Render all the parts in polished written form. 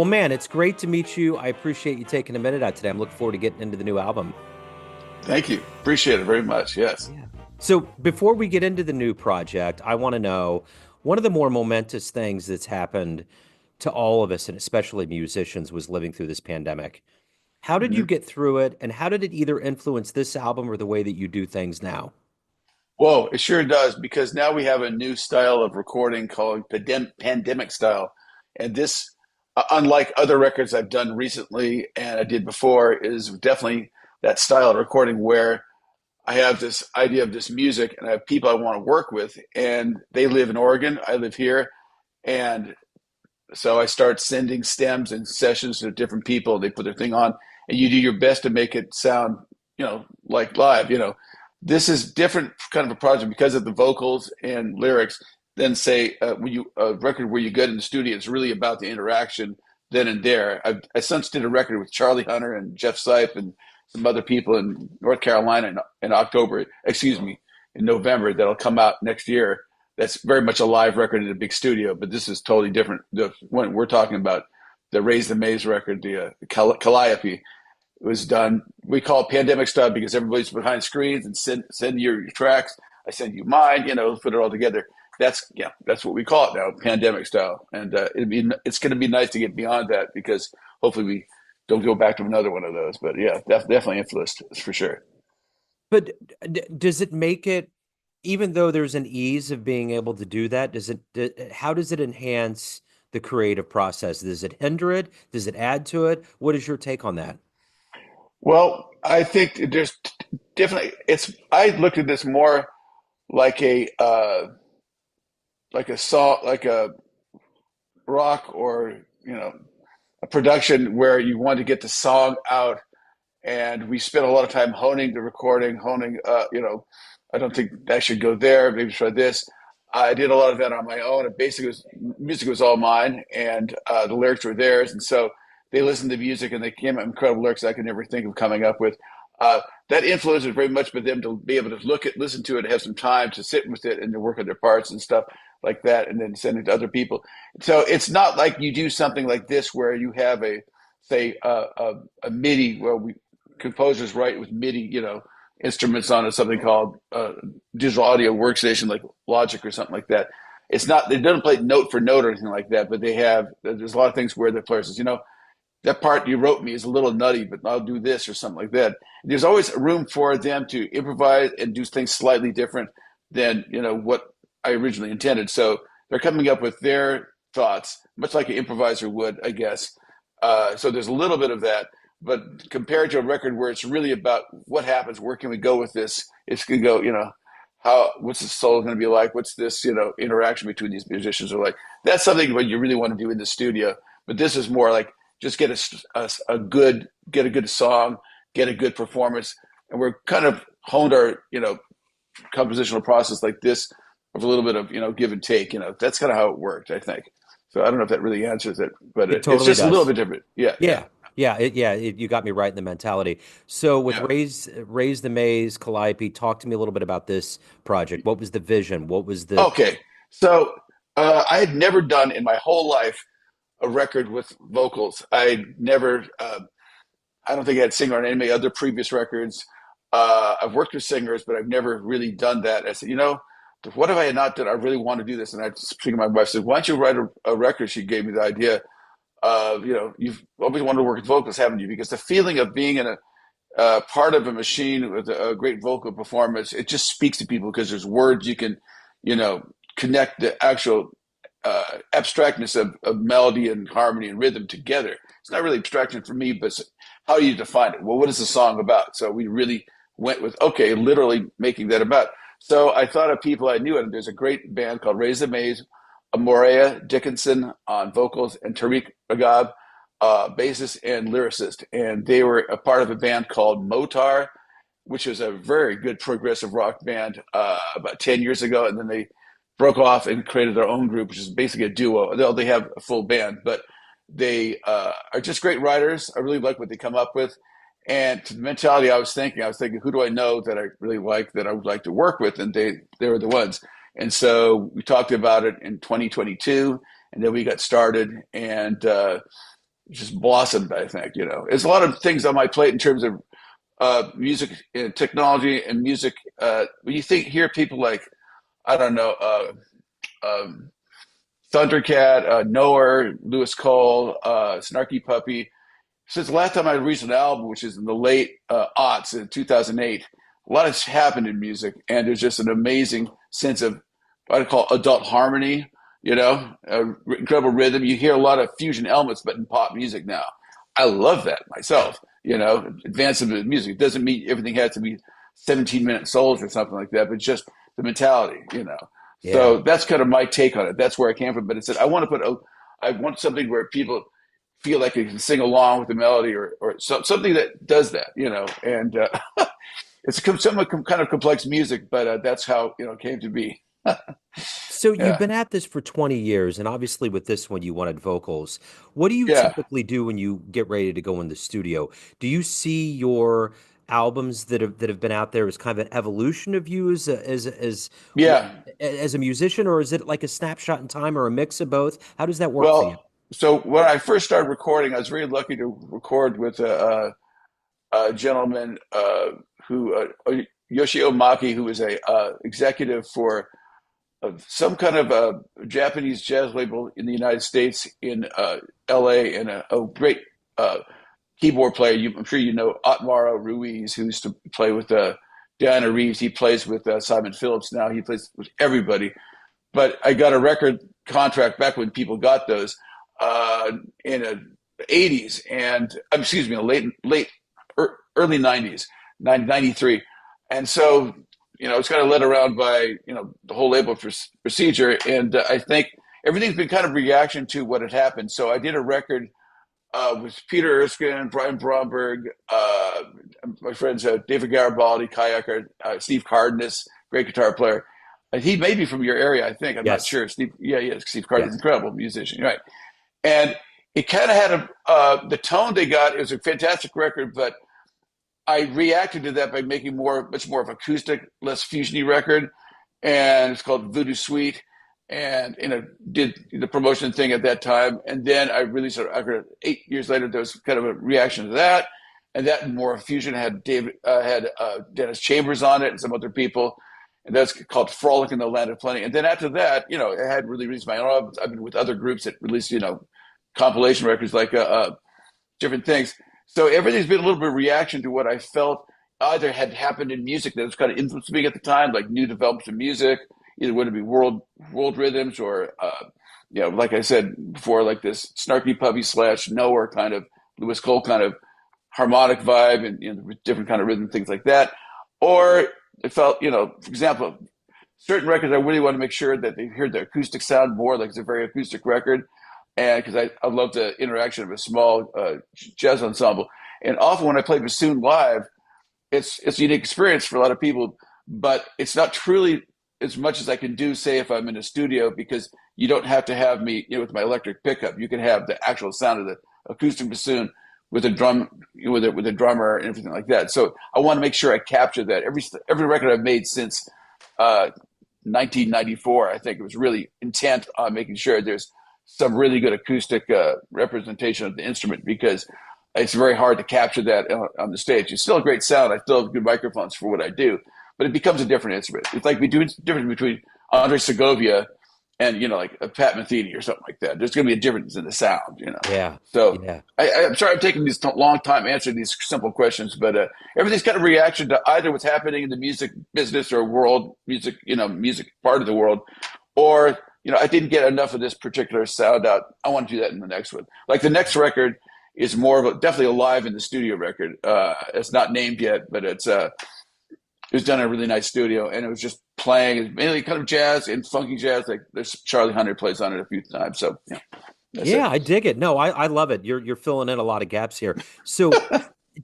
Well, man, it's great to meet you. I appreciate you taking a minute out today. I'm looking forward to getting into the new album. Thank you. Appreciate it very much. Yes. Yeah. So before we get into the new project, I want to know one of the more momentous things that's happened to all of us, and especially musicians, was living through this pandemic. How did you Mhm. get through it, and how did it either influence this album or the way that you do things now? Whoa, it sure does because now we have a new style of recording called pandemic style. And this, unlike other records I've done recently and I did before, is definitely that style of recording where I have this idea of this music and I have people I want to work with, and they live in Oregon. I live here. And so I start sending stems and sessions to different people. They put their thing on, and you do your best to make it sound, like live. This is different kind of a project because of the vocals and lyrics than say when you a record where you get in the studio. It's really about the interaction then and there. I since did a record with Charlie Hunter and Jeff Sipe and some other people in North Carolina in October. Excuse me, in November that'll come out next year. That's very much a live record in a big studio, but this is totally different. The one we're talking about, the Raze the Maze record, the Calliope, was done. We call it pandemic style because everybody's behind screens and send your tracks. I send you mine. Put it all together. That's what we call it now, pandemic style. And it's going to be nice to get beyond that because hopefully we don't go back to another one of those. But yeah, definitely influenced for sure. But does it make it, even though there's an ease of being able to do that, how does it enhance the creative process? Does it hinder it? Does it add to it? What is your take on that? Well, I think there's definitely it's. I looked at this more like a song, like a rock or a production where you want to get the song out, and we spent a lot of time honing the recording, honing. I don't think that should go there. Maybe try this. I did a lot of that on my own. And basically, music was all mine, and the lyrics were theirs. And so they listened to music, and they came up with incredible lyrics I could never think of coming up with. That influenced it very much for them to be able to listen to it, have some time to sit with it, and to work on their parts and stuff like that, and then send it to other people. So it's not like you do something like this where you have say a MIDI where we composers write with MIDI, instruments on it, something called digital audio workstation like Logic or something like that. It's not, they don't play note for note or anything like that, but there's a lot of things where the player says, that part you wrote me is a little nutty, but I'll do this or something like that. There's always room for them to improvise and do things slightly different than, what I originally intended. So they're coming up with their thoughts, much like an improviser would, I guess. So there's a little bit of that. But compared to a record where it's really about what happens, where can we go with this? It's going to go, what's the solo going to be like? What's this, interaction between these musicians are like? That's something what you really want to do in the studio. But this is more like just get a good song, get a good performance, and we're kind of honed our, compositional process like this of a little bit of, give and take. That's kind of how it worked, I think. So I don't know if that really answers it, but It it's totally just a little does. bit different. Yeah, yeah, Yeah. You got me right in the mentality. So with yeah. Raise the Maze, Calliope, talk to me a little bit about this project. What was the vision? What was the Okay, so I had never done in my whole life a record with vocals. I never, I don't think I had singer on any other previous records. I've worked with singers, but I've never really done that. I said, what have I not done? I really want to do this. And I just speaking to my wife, said, why don't you write a record? She gave me the idea of, you've always wanted to work with vocals, haven't you? Because the feeling of being in a part of a machine with a great vocal performance, it just speaks to people because there's words you can, connect the actual abstractness of melody and harmony and rhythm together. It's not really abstraction for me, but how do you define it? Well, what is the song about? So we really went with, okay, literally making that about. So I thought of people I knew, and there's a great band called Raze the Maze, Amorea Dickinson on vocals, and Tariq Agab, bassist and lyricist. And they were a part of a band called Motar, which is a very good progressive rock band about 10 years ago. And then they broke off and created their own group, which is basically a duo. They have a full band, but they are just great writers. I really like what they come up with. And to the mentality I was thinking, who do I know that I really like that I would like to work with? And they were the ones. And so we talked about it in 2022, and then we got started. And just blossomed. I think there's a lot of things on my plate in terms of music and technology and music. When you hear people like I don't know, um, Thundercat, Noah, Lewis Cole, Snarky Puppy. Since the last time I released an album, which is in the late aughts in 2008, a lot has happened in music, and there's just an amazing sense of what I call adult harmony. Incredible rhythm. You hear a lot of fusion elements, but in pop music now. I love that myself. Advancement of music. It doesn't mean everything has to be 17-minute solos or something like that, but just the mentality. Yeah. So that's kind of my take on it. That's where I came from. But it said I want something where people feel like they can sing along with the melody or something that does that. And it's somewhat kind of complex music, but that's how it came to be. So you've Yeah, been at this for 20 years, and obviously with this one you wanted vocals. What do you yeah, typically do when you get ready to go in the studio? Do you see your albums that have been out there as kind of an evolution of you yeah. as a musician, or is it like a snapshot in time or a mix of both? How does that work for you? Well, so when I first started recording, I was very lucky to record with a gentleman who Yoshio Maki, who was a executive for some kind of a Japanese jazz label in the United States in L.A. and a great keyboard player. I'm sure you know Otmaro Ruiz, who used to play with Diana Reeves. He plays with Simon Phillips now. He plays with everybody. But I got a record contract back when people got those in the 80s and excuse me, late early 90s, 93. And so, it's kind of led around by, the whole label procedure. And I think everything's been kind of reaction to what had happened. So I did a record with Peter Erskine, Brian Bromberg, my friends David Garibaldi, kayaker, Steve Cardenas, great guitar player. He may be from your area, I think. I'm not Yes. sure. Steve, yeah, Steve Cardenas, Yes. incredible musician, right? And it kind of had the tone they got. It was a fantastic record, but I reacted to that by making much more of acoustic, less fusiony record, and it's called Voodoo Suite. And did the promotion thing at that time, and then I released it after 8 years later. There was kind of a reaction to that, and that more fusion had Dennis Chambers on it and some other people, and that's called Frolic in the Land of Plenty. And then after that, I had really released my own albums. I've been with other groups that released compilation records like different things. So everything's been a little bit of reaction to what I felt either had happened in music that was kind of influenced me at the time, like new developments in music, either whether it be world rhythms or like I said before, like this Snarky Puppy / Nowhere kind of Lewis Cole kind of harmonic vibe and different kind of rhythm, things like that. Or it felt, for example, certain records I really want to make sure that they hear the acoustic sound more, like it's a very acoustic record, and because I love the interaction of a small jazz ensemble. And often when I play bassoon live, it's a unique experience for a lot of people, but it's not truly as much as I can do, say, if I'm in a studio, because you don't have to have me, with my electric pickup. You can have the actual sound of the acoustic bassoon with a drum, with a drummer and everything like that. So I want to make sure I capture that. Every record I've made since 1994, I think it was really intent on making sure there's some really good acoustic representation of the instrument, because it's very hard to capture that on the stage. It's still a great sound. I still have good microphones for what I do, but it becomes a different instrument. It's like doing the difference between Andre Segovia and like a Pat Metheny or something like that. There's going to be a difference in the sound. Yeah. So Yeah. I'm sorry I'm taking this long time answering these simple questions, but everything's kind of reaction to either what's happening in the music business or world music, music part of the world, or I didn't get enough of this particular sound out. I want to do that in the next one. Like the next record is more of definitely a live in the studio record. It's not named yet, but it was done in a really nice studio, and it was just playing. It's mainly kind of jazz and funky jazz. Like there's Charlie Hunter plays on it a few times. So yeah, that's Yeah, it. I dig it. No, I love it. You're filling in a lot of gaps here. So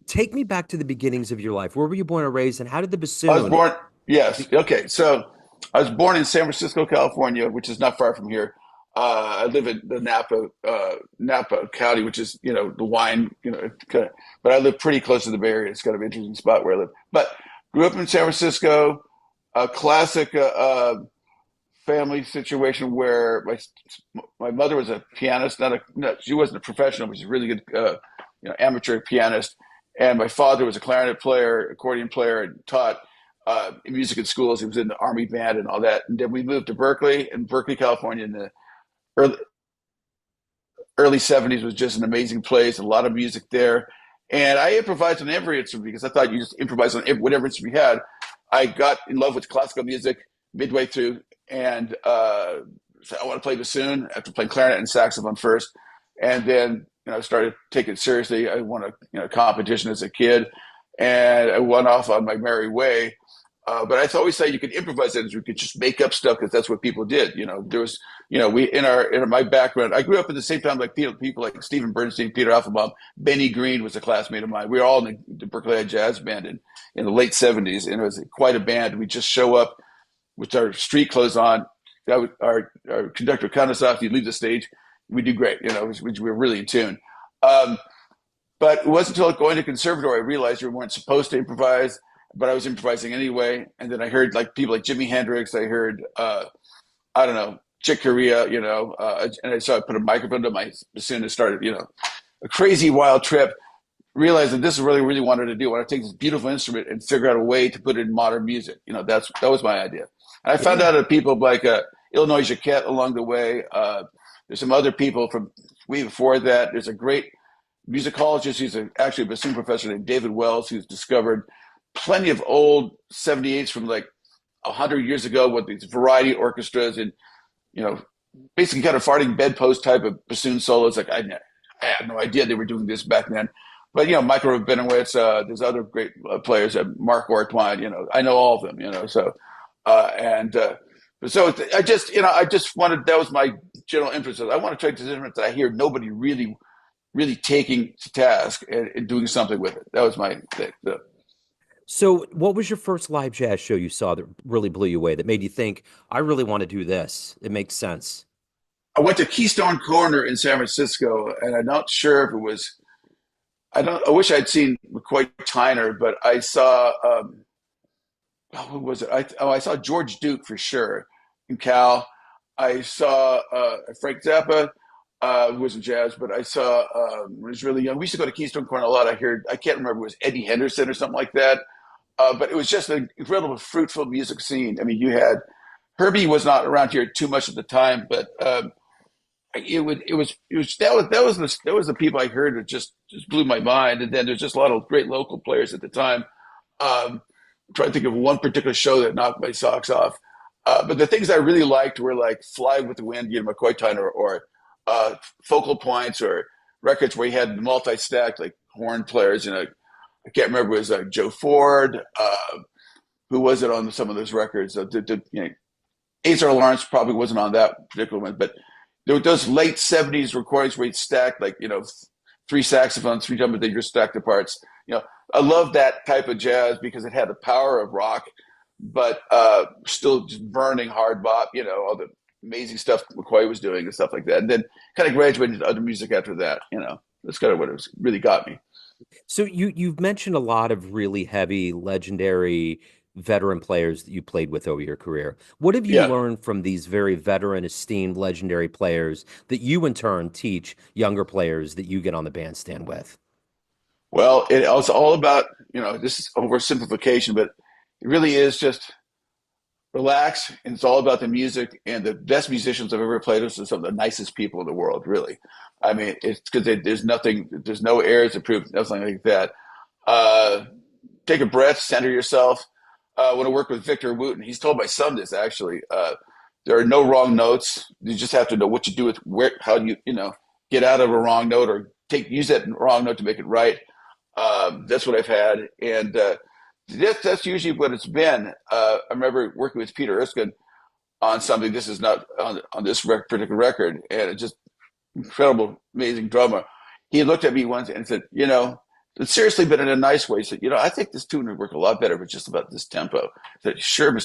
take me back to the beginnings of your life. Where were you born and raised, and how did the I was bassoon? born. Yes. Okay. So I was born in San Francisco, California, which is not far from here. I live in the Napa County, which is the wine, kind of, but I live pretty close to the Bay Area. It's kind of an interesting spot where I live. But grew up in San Francisco, a classic family situation where my mother was a pianist, she wasn't a professional, but she's a really good amateur pianist, and my father was a clarinet player, accordion player, and taught music in schools. He was in the army band and all that. And then we moved to Berkeley, California, in the early early 70s. Was just an amazing place, a lot of music there. And I improvised on every instrument because I thought you just improvise on whatever instrument you had. I got in love with classical music midway through, and so I want to play bassoon after playing clarinet and saxophone first. And then started taking it seriously. I won a competition as a kid, and I went off on my merry way. But I always say you could improvise it, you could just make up stuff because that's what people did. There was, we in my background, I grew up at the same time like people like Stephen Bernstein, Peter Alphabom, Benny Green was a classmate of mine. We were all in the Berkeley Jazz Band in the late 70s, and it was quite a band. We just show up with our street clothes on. Our conductor cut us off. He'd leave the stage. We do great. We were really in tune. But it wasn't until going to conservatory I realized we weren't supposed to improvise, but I was improvising anyway. And then I heard like people like Jimi Hendrix. I heard, I don't know, Chick Corea, and so I put a microphone to my bassoon and started, a crazy wild trip. Realized that this is really, really wanted to do. I want to take this beautiful instrument and figure out a way to put it in modern music. That was my idea. And I found out that people like Illinois Jacquet along the way. There's some other people from way before that. There's a great musicologist who's actually a bassoon professor named David Wells, who's discovered plenty of old 78s from like 100 years ago with these variety orchestras and, basically kind of farting bedpost type of bassoon solos. Like I had no idea they were doing this back then. But, Michael Rabinowitz, there's other great players, Mark Ortwine, I know all of them, so, so I just wanted, that was my general interest. I want to try this instrument that I hear nobody really, really taking to task and doing something with it. That was my thing. So, what was your first live jazz show you saw that really blew you away, that made you think, I really want to do this? It makes sense. I went to Keystone Corner in San Francisco, and I'm not sure if it was, I wish I'd seen McCoy Tyner, but I saw, who was it? I saw George Duke for sure in Cal. I saw Frank Zappa, who was in jazz, but I saw, when I was really young, we used to go to Keystone Corner a lot. I can't remember, it was Eddie Henderson or something like that. But it was just an incredible, fruitful music scene. I mean, you had Herbie was not around here too much at the time, but that was the people I heard that just blew my mind. And then there's just a lot of great local players at the time. I'm trying to think of one particular show that knocked my socks off. But the things I really liked were like Fly with the Wind, McCoy Tyner, or Focal Points, or records where he had multi-stacked like horn players. I can't remember, it was Joe Ford. Who was it on some of those records? Azar Lawrence probably wasn't on that particular one, but there were those late 70s recordings where he stacked like, three saxophones, three trumpets, they just stacked the parts. I love that type of jazz because it had the power of rock, but still just burning hard bop, all the amazing stuff McCoy was doing and stuff like that. And then kind of graduated to other music after that, that's kind of what really got me. So you've mentioned a lot of really heavy, legendary veteran players that you played with over your career. What have you Yeah. learned from these very veteran, esteemed, legendary players that you in turn teach younger players that you get on the bandstand with? Well, it's all about, this is oversimplification, but it really is just relax. And it's all about the music, and the best musicians I've ever played with are some of the nicest people in the world, really. I mean, it's because there's no airs to prove, nothing like that. Uh, Take a breath, center yourself. When I work with Victor Wooten, he's told my son this actually. There are no wrong notes. You just have to know what you do with how you, get out of a wrong note or use that wrong note to make it right. That's what I've had. And that's usually what it's been. I remember working with Peter Erskine on something. This is not on this particular record, and it's just incredible, amazing drummer. He looked at me once and said, seriously, but in a nice way, he said, I think this tune would work a lot better with just about this tempo. I said, sure,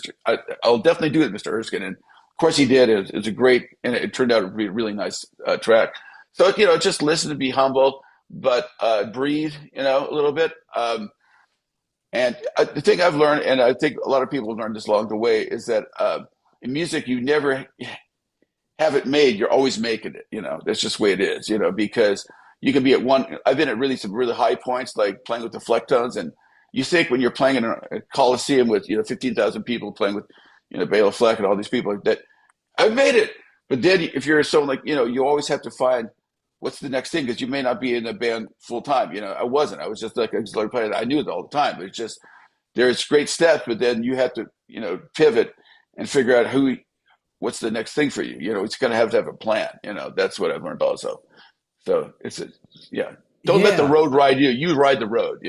I'll definitely do it, Mr. Erskine. And of course he did. It was a great, and it turned out to be a really nice track. So, just listen and be humble, but breathe, a little bit. And the thing I've learned, and I think a lot of people have learned this along the way, is that in music, you never have it made. You're always making it. That's just the way it is. Because you can be at one. I've been at really some really high points, like playing with the flectones, and you think when you're playing in a coliseum with 15,000 people playing with Bela Fleck and all these people that I've made it. But then if you're someone like you always have to find what's the next thing because you may not be in a band full time. I wasn't. I was just like I just learned playing. I knew it all the time. But it's just there's great steps, but then you have to pivot and figure out what's the next thing for you. It's going to have a plan. That's what I've learned also. So yeah. Don't let the Yeah. road ride you. You ride the road.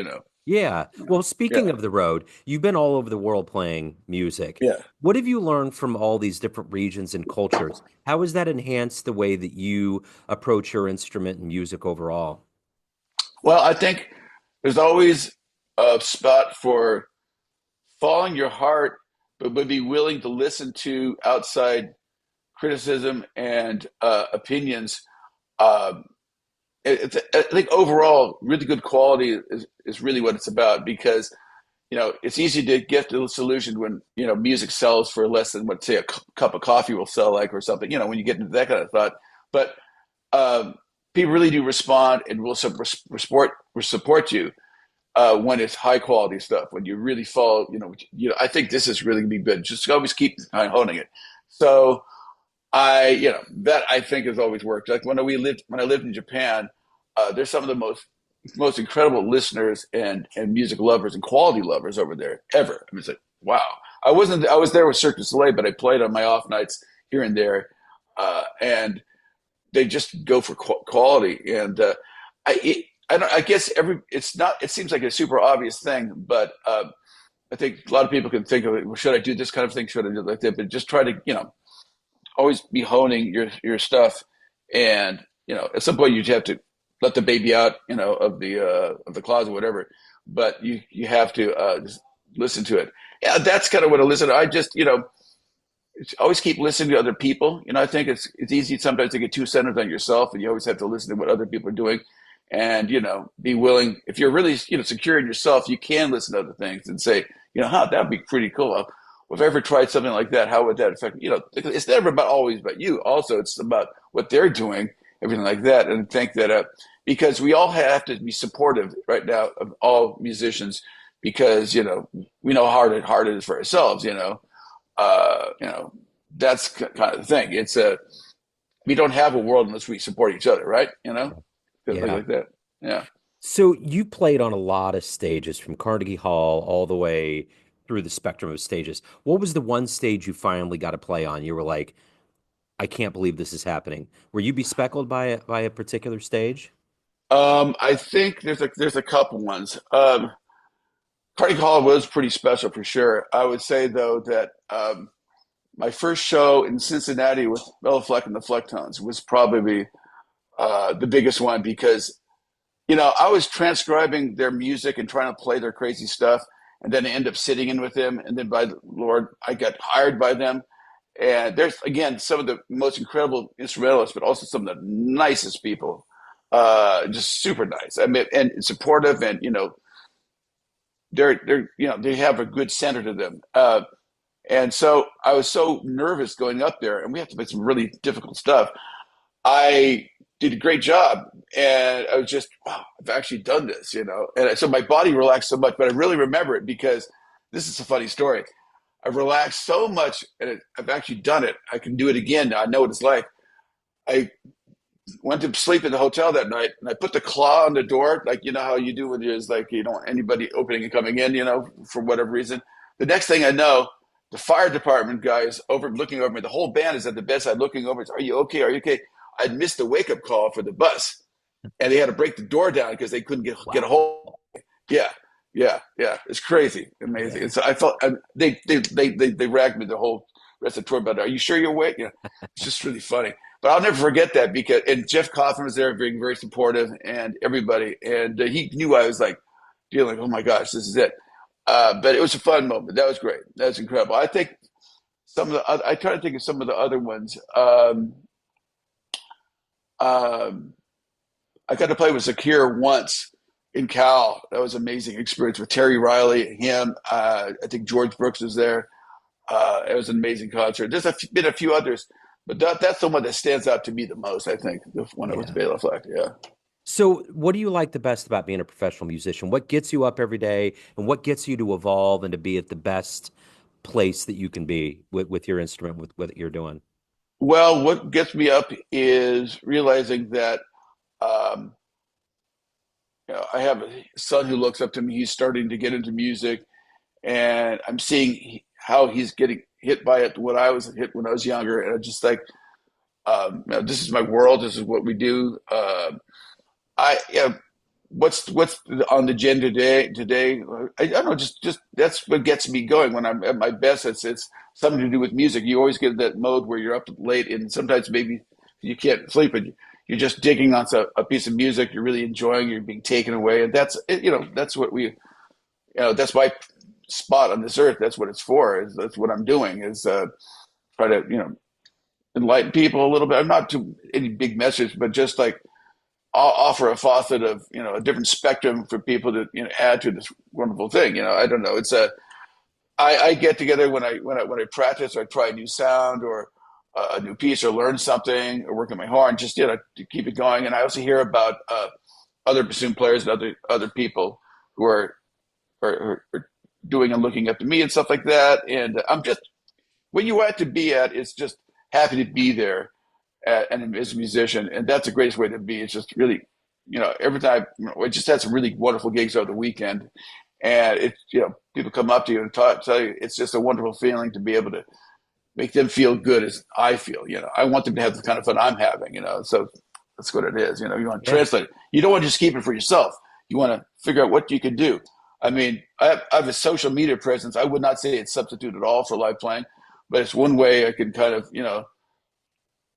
Yeah. Well, Yeah. speaking of the road, you've been all over the world playing music. Yeah. What have you learned from all these different regions and cultures? How has that enhanced the way that you approach your instrument and music overall? Well, I think there's always a spot for following your heart, but would be willing to listen to outside criticism and opinions. Um, I think overall, really good quality is really what it's about because it's easy to get disillusioned when music sells for less than what say a cup of coffee will sell like or something. When you get into that kind of thought, but um, people really do respond and will support you when it's high quality stuff. When you really follow, I think this is really gonna be good. Just always keep honing it. So that I think has always worked. Like when I lived in Japan, there's some of the most incredible listeners and music lovers and quality lovers over there ever. I mean, it's like wow. I was there with Cirque du Soleil, but I played on my off nights here and there, and they just go for quality. And I guess it's not. It seems like a super obvious thing, but I think a lot of people can think of it. Well, should I do this kind of thing? Should I do it like that? But just try to always be honing your stuff, and at some point you have to let the baby out, of the closet, whatever. But you have to just listen to it. Yeah, that's kind of what I listen to. I just always keep listening to other people. I think it's easy sometimes to get too centered on yourself, and you always have to listen to what other people are doing, and be willing. If you're really secure in yourself, you can listen to other things and say, that'd be pretty cool. Well, if I ever tried something like that, how would that affect? It's never about always about you. Also, it's about what they're doing, everything like that, and think that because we all have to be supportive right now of all musicians because we know how hard it is for ourselves. That's kind of the thing. It's we don't have a world unless we support each other, right? Things Yeah. like that. Yeah. So you played on a lot of stages from Carnegie Hall all the way through the spectrum of stages. What was the one stage you finally got to play on? You were like, I can't believe this is happening. Were you bespeckled by a particular stage? I think there's a couple ones. Carnegie Hall was pretty special for sure. I would say though that my first show in Cincinnati with Bela Fleck and the Flecktones was probably the biggest one because I was transcribing their music and trying to play their crazy stuff, and then I end up sitting in with them, and then by the Lord, I got hired by them. And there's again some of the most incredible instrumentalists, but also some of the nicest people, just super nice. I mean, and supportive, and they have a good center to them. And so I was so nervous going up there, and we have to play some really difficult stuff. I did a great job, and I was just, wow, I've actually done this. And so my body relaxed so much, but I really remember it because this is a funny story. I've relaxed so much, and I've actually done it. I can do it again now. I know what it's like. I went to sleep in the hotel that night, and I put the claw on the door, like how you do when there's like you don't want anybody opening and coming in, for whatever reason. The next thing I know, the fire department guy is looking over me. The whole band is at the bedside looking over. Are you okay? Are you okay? I'd missed the wake up call for the bus, and they had to break the door down because they couldn't get a Wow. hold. Yeah, yeah. It's crazy, amazing. Yeah. And so I felt they ragged me the whole rest of the tour. But are you sure you're awake? It's just really funny. But I'll never forget that because and Jeff Coffin was there, being very supportive, and everybody, and he knew I was like feeling, oh my gosh, this is it. But it was a fun moment. That was great. That was incredible. I think I try to think of some of the other ones. Um, I got to play with Zakir once in Cal. That was an amazing experience with Terry Riley, him. I think George Brooks was there. It was an amazing concert. There's been a few others, but that's the one that stands out to me the most. I think the one that was Yeah. Bela Fleck. Yeah. So, what do you like the best about being a professional musician? What gets you up every day, and what gets you to evolve and to be at the best place that you can be with your instrument, with what you're doing? Well, what gets me up is realizing that um, I have a son who looks up to me. He's starting to get into music, and I'm seeing how he's getting hit by it. What I was hit when I was younger, and I'm just like, this is my world. This is what we do. I yeah, what's on the agenda today? I don't know. Just that's what gets me going when I'm at my best. It's something to do with music. You always get in that mode where you're up late, and sometimes maybe you can't sleep, and you're just digging on a piece of music you're really enjoying. You're being taken away, and that's what that's my spot on this earth. That's what it's for. That's what I'm doing. Is try to enlighten people a little bit. I'm not to any big message, but just like offer a faucet of a different spectrum for people to add to this wonderful thing. I don't know. It's a I get together when I practice or I try a new sound or a new piece or learn something or work on my horn, just to keep it going. And I also hear about other bassoon players and other people who are doing and looking up to me and stuff like that. And I'm just where you want to be at is just happy to be there and as a musician, and that's the greatest way to be. It's just really, every time I just had some really wonderful gigs over the weekend, and people come up to you and tell you it's just a wonderful feeling to be able to make them feel good as I feel. I want them to have the kind of fun I'm having. So that's what it is. You want to Yeah. translate it. You don't want to just keep it for yourself. You want to figure out what you can do. I mean, I have a social media presence. I would not say it's substitute at all for live playing, but it's one way I can kind of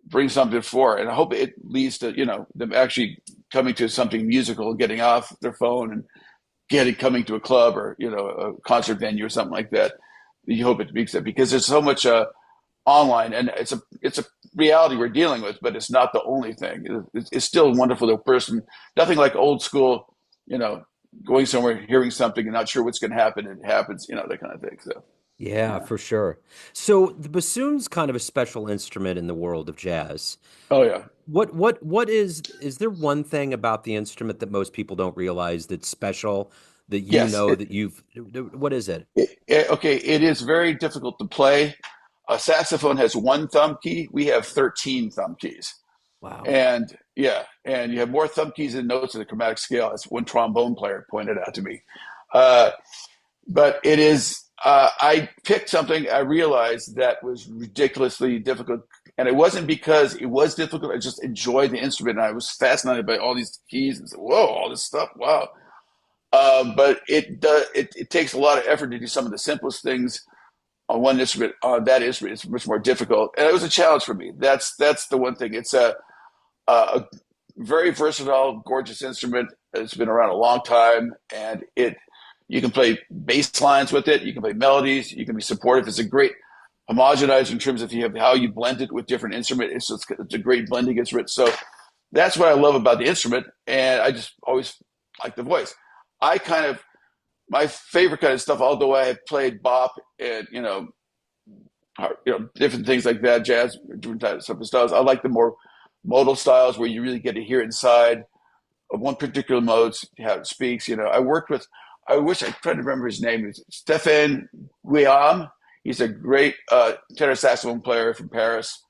bring something for, and I hope it leads to them actually coming to something musical, getting off their phone and coming to a club or a concert venue or something like that. You hope it speaks that because there's so much online, and it's a reality we're dealing with, but it's not the only thing. It's still wonderful to a person. Nothing like old school, going somewhere, hearing something, and not sure what's going to happen. It happens, that kind of thing. So Yeah, yeah. for sure. So the bassoon's kind of a special instrument in the world of jazz. Oh yeah. What is there one thing about the instrument that most people don't realize that's special that you Yes. know that you've what is it? Okay. It is very difficult to play. A saxophone has one thumb key. We have 13 thumb keys. Wow. And yeah, and you have more thumb keys and notes in the chromatic scale, as one trombone player pointed out to me. Uh, but it is, I picked something I realized that was ridiculously difficult. And it wasn't because it was difficult. I just enjoyed the instrument. And I was fascinated by all these keys and said, whoa, all this stuff. Wow. But it takes a lot of effort to do some of the simplest things on one instrument. On that instrument, it's much more difficult. And it was a challenge for me. That's the one thing. It's a very versatile, gorgeous instrument. It's been around a long time, and you can play bass lines with it. You can play melodies. You can be supportive. It's a great homogenizer in terms of how you blend it with different instruments. It's a great blending instrument. So that's what I love about the instrument, and I just always like the voice. I kind of my favorite kind of stuff. Although I have played bop and different things like that, jazz, different types of styles. I like the more modal styles where you really get to hear inside of one particular mode, how it speaks. I worked with, I wish I tried to remember his name. It's Stéphane Guillaume. He's a great tenor saxophone player from Paris.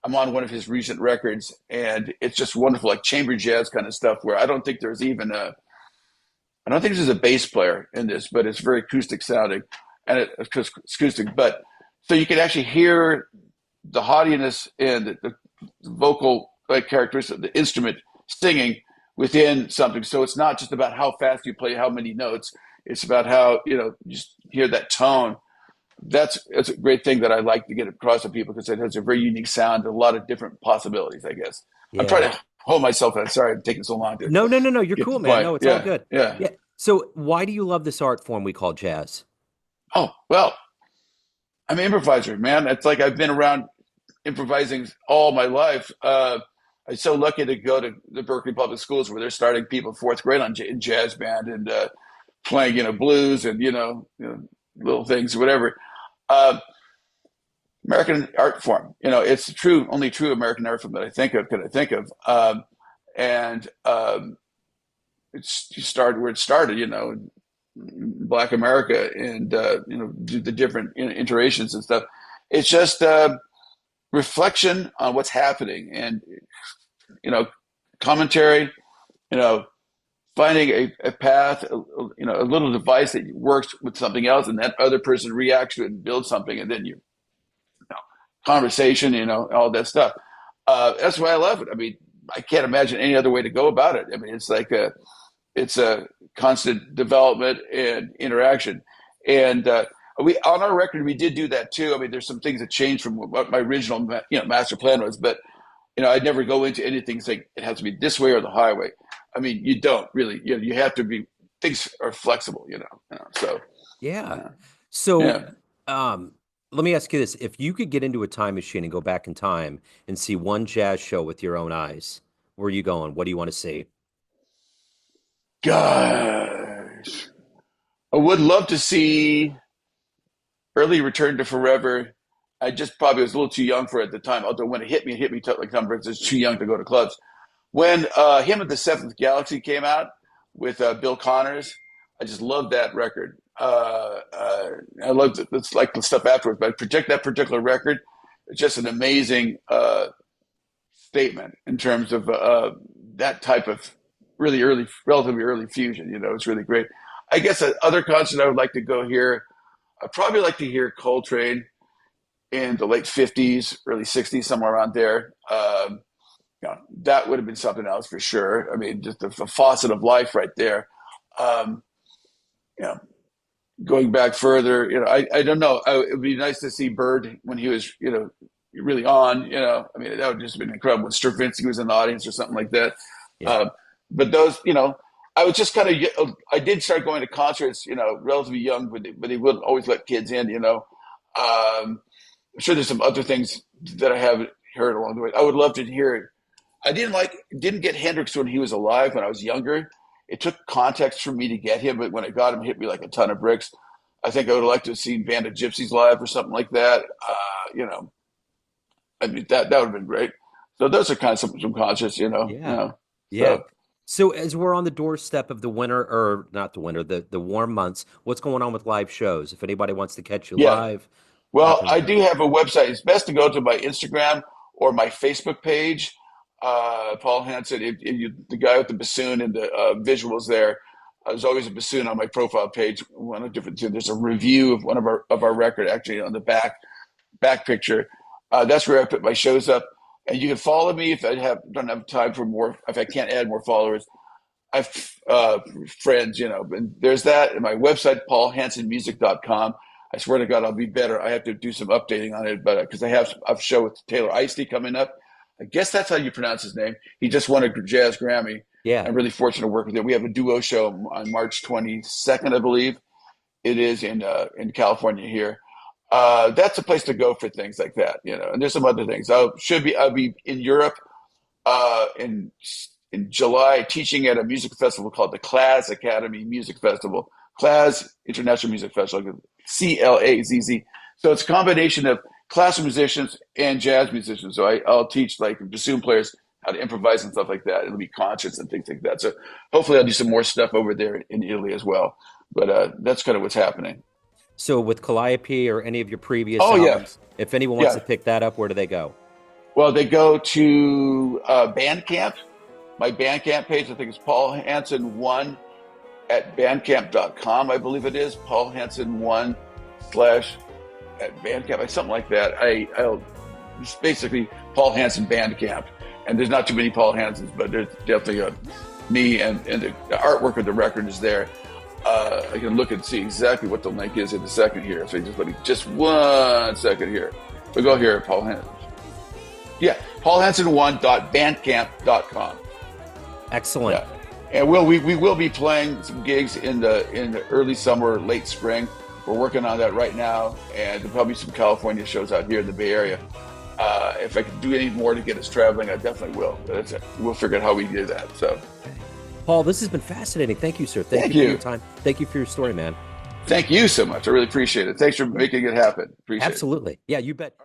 I'm on one of his recent records, and it's just wonderful, like chamber jazz kind of stuff. Where I don't think there's a bass player in this, but it's very acoustic sounding, and it's acoustic. But so you can actually hear the haughtiness and the vocal characteristics of the instrument singing within something. So it's not just about how fast you play, how many notes. It's about how you just hear that tone. That's a great thing that I like to get across to people because it has a very unique sound, a lot of different possibilities. I guess I'm Yeah. trying to hold myself. I'm sorry, I'm taking so long to No, no, no, no. You're get to cool, the man. point. No, it's all Yeah, good. yeah. Yeah. So why do you love this art form we call jazz? Oh well, I'm an improviser, man. It's like I've been around improvising all my life. I'm so lucky to go to the Berkeley Public Schools where they're starting people fourth grade in jazz band and playing, blues and little things, whatever. Uh, American art form. It's true, only true American art form that I think of. Could I think of? And It's started where it started. Black America, and the different iterations and stuff. It's just reflection on what's happening, and commentary. You know, finding a path, a little device that works with something else, and that other person reacts to it and builds something, and then conversation, all that stuff. That's why I love it. I mean, I can't imagine any other way to go about it. I mean, it's a constant development and interaction. And we on our record we did do that too. I mean, there's some things that changed from what my original master plan was, but I'd never go into anything saying it has to be this way or the highway. I mean, you don't really. You have to be. Things are flexible. So Yeah. uh, So, yeah. let me ask you this. If you could get into a time machine and go back in time and see one jazz show with your own eyes, where are you going? What do you want to see? Gosh, I would love to see early Return to Forever. I just probably was a little too young for it at the time. Although when it hit me like Tom Briggs is too young to go to clubs. When him at the Seventh Galaxy came out with Bill Connors, I just loved that record. I loved it. It's like the stuff afterwards, but project that particular record. It's just an amazing statement in terms of that type of really early, relatively early fusion. It's really great. I guess other concert I would like to go hear. I'd probably like to hear Coltrane in the late '50s, early '60s, somewhere around there. That would have been something else for sure. I mean, just the faucet of life right there. Um, you know, Going back further, I don't know. It would be nice to see Bird when he was, really on. I mean, that would just have been incredible when Stravinsky was in the audience or something like that. Yeah. Uh, but those, I was just kind of, I did start going to concerts, relatively young, but they wouldn't always let kids in. I'm sure there's some other things that I haven't heard along the way. I would love to hear it. I didn't get Hendrix when he was alive when I was younger. It took context for me to get him, but when I got him, it hit me like a ton of bricks. I think I would have liked to have seen Band of Gypsies live or something like that. I mean that would have been great. So those are kind of some concerts. Yeah. Yeah. So So as we're on the doorstep of the winter, or not the winter, the warm months, what's going on with live shows? If anybody wants to catch you yeah. live, how Well, can they I go? do have a website. It's best to go to my Instagram or my Facebook page. Paul Hanson, the guy with the bassoon and the visuals there. There's always a bassoon on my profile page. One of different. There's a review of one of our record actually on the back picture. That's where I put my shows up, and you can follow me if don't have time for more. If I can't add more followers, I've friends, and there's that. And my website, paulhansonmusic.com. I swear to God, I'll be better. I have to do some updating on it, but because I have a show with Taylor Eisty coming up. I guess that's how you pronounce his name. He just won a jazz Grammy. Yeah. I'm really fortunate to work with him. We have a duo show on March 22nd, I believe. It is in California here. That's a place to go for things like that, And there's some other things. I'll be in Europe in July teaching at a music festival called the Claz Academy Music Festival. Claz International Music Festival, CLAZZ. So it's a combination of classical musicians and jazz musicians. So I'll teach like bassoon players how to improvise and stuff like that. It'll be concerts and things like that. So hopefully I'll do some more stuff over there in Italy as well. But that's kind of what's happening. So with Calliope or any of your previous Oh yeah, albums, if anyone wants to yeah. pick that up, where do they go? Well, they go to Bandcamp. My Bandcamp page, I think it's Paul Hanson one at bandcamp.com, I believe it is. Paul Hanson one slash at Bandcamp, like something like that. I'll it's basically Paul Hanson Bandcamp, and there's not too many Paul Hansons, but there's definitely me and the artwork of the record is there. I can look and see exactly what the link is in a second here. So just let me just 1 second here. We'll go here, Paul Hanson. Yeah, paulhanson1.bandcamp.com. Excellent. Yeah, and we will be playing some gigs in the early summer, late spring. We're working on that right now, and there'll probably be some California shows out here in the Bay Area. If I can do any more to get us traveling, I definitely will. But we'll figure out how we do that. So, Paul, this has been fascinating. Thank you, sir. Thank thank you for your you, time. Thank you for your story, man. thank you so much. I really appreciate it. Thanks for making it happen. Appreciate it. Absolutely. Yeah, you bet.